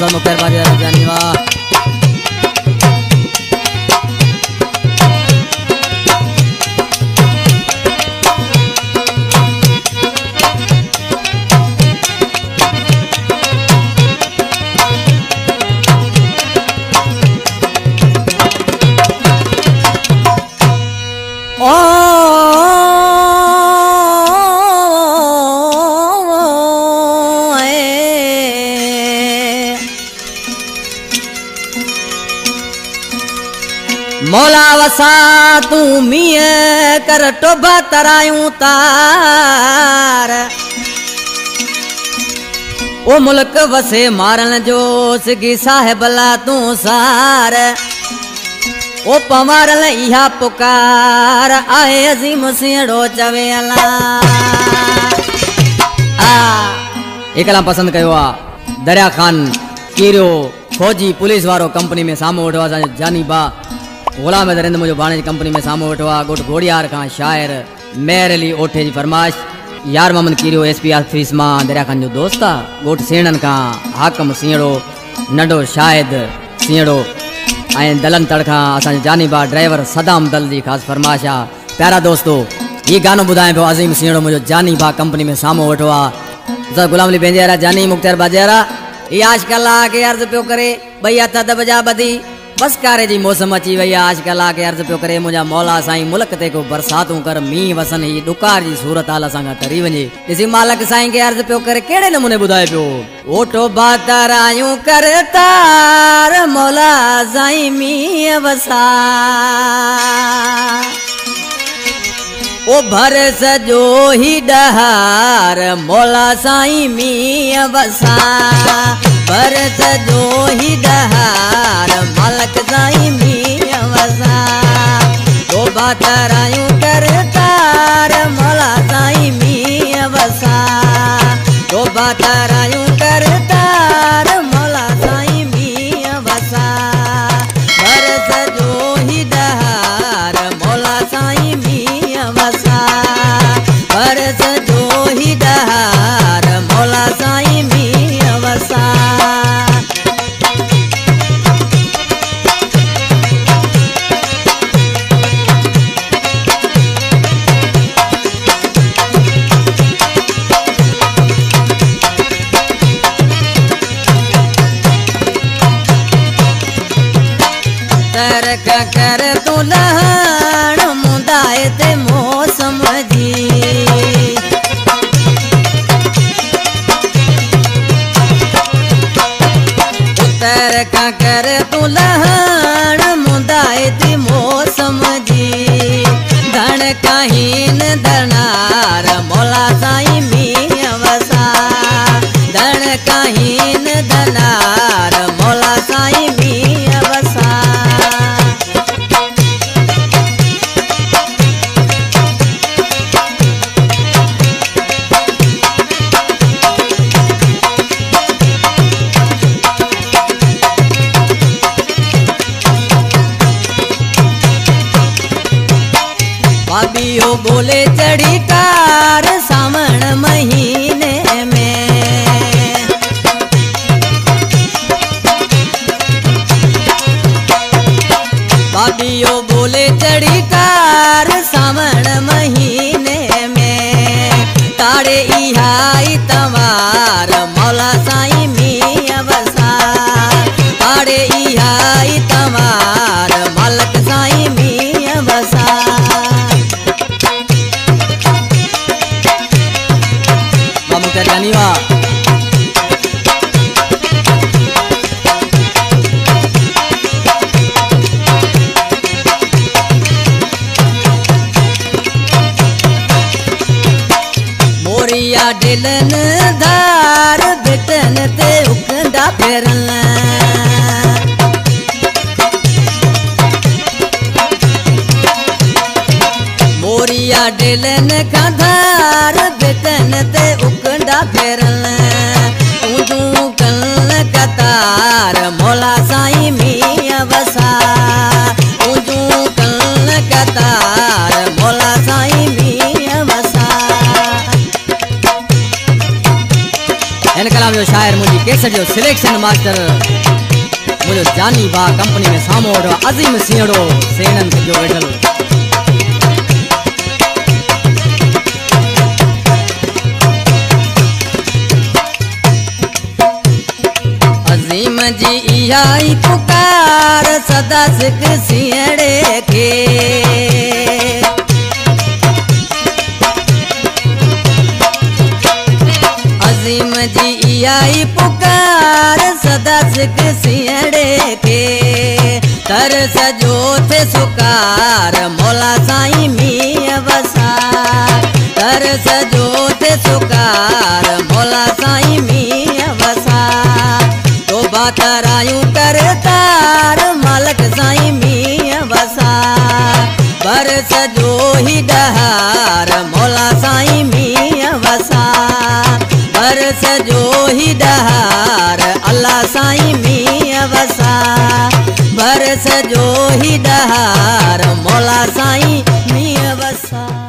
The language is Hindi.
और मुख्तार बाजार जानी वाह मौला वसा तू मिय कर टोभा तरायूं तार ओ मुल्क वसे मारन जो सिगी साहेब ला तू सार ओ पवारल इहा पुकार आए अजीम सिंहड़ो चवे अला एकला पसंद कयो आ दरिया खान कीरो फौजी पुलिस वारो कंपनी में सामो वठो आ जानी बा गुलाम दरिंद मुझो बाणे कंपनी में सामो वठो आ गोट घोड़ियार का शायर मेहर अली ओठे जी फरमाइश यार मोहम्मद कीरो एसपी ऑफिस मां दरिया खान जो दोस्त आ गोट सेणन का हाकम सिंहड़ो नंढो शाहिद सिंहड़ो ऐं दलन तड़खा असां जानी बा ड्राइवर सदाम दल जी खास फरमाइश आ प्यारा दोस्तो ये गानो बुधाए पियो अजीम सिंहड़ो मुझो जानी बा कंपनी में सामो वठो आ गुलाम अली बेंजेरा जानी मुख्तार बाजेरा ये आजकल के अर्ज पियो करे भैया तद बजा बदी बस कारे जी मौसम अची वही आजकल के अर्ज पियो करे मुझा मौला साईं मुल्क ते को बरसातूं कर मींह वसन ही दुकार जी सूरत हाल असां तरी वञे इसी मालिक साईं के अर्ज पियो करे केड़े नमूने बुधाए पियो ओटो बातर आयूं कर तार मौला साईं मींह वसा ओ भर सजो ही डहार मौला साईं मींह वसा भर सजो ही डहार मालक साईं मींह वसा तो बातर आयूं कर तार मौला साईं मींह वसा तो बातर आयूं कर तार मौला साईं मींह वसा भर सजो ही डहार मौला साईं मींह वसा भर सजो ही डहार मौला साईं मींह वसा कर तू लहण मुंदाए ते मौसम जी उतर का कर तू लहण मुंदाए ते मौसम जी धन कहीन धनार मौला साईं मींह वसा धन कहीन धनार मौला साईं मींह वसा भाभियो बोले चढ़ी कार सावण महीने में भाभियो बोले चढ़ी कार सावण महीने में ताड़े इहाई तवार मौला साईं मींह वसा ताड़े इहाई तवार मालक साईं मींह वसा धन्यवाद मोरिया दिलन धार बिटन ते उकंडा फेरन मोरिया दिलन का धार बिटन ते उकंडा फेरन तू कल कतार मौला साईं मींह वसा तू कल कतार मौला साईं मींह वसा इन कलाम जो शायर मुझी केसट जो सिलेक्शन मास्टर मुझे जानी बा कंपनी में सामो वठो अज़ीम सिंहड़ो सेनन जो वेठल अज़ीम जी इहा ई पुकार सदा सिक सिंहड़े के अज़ीम जी इहा ई पुकार सदा सिक सिंहड़े के तरस जो थे सुकार मौला साईं मींह वसार तरस जो थे सुकार मौला साईं मींह वसार तोबा करायूं करतार मालक साईं मींह वसार बरस जो ही डहार मौला साईं मींह वसार बरस जो ही डहार अल्लाह साईं मींह वसार बरस जो ही डहार मौला साईं मींह वसार।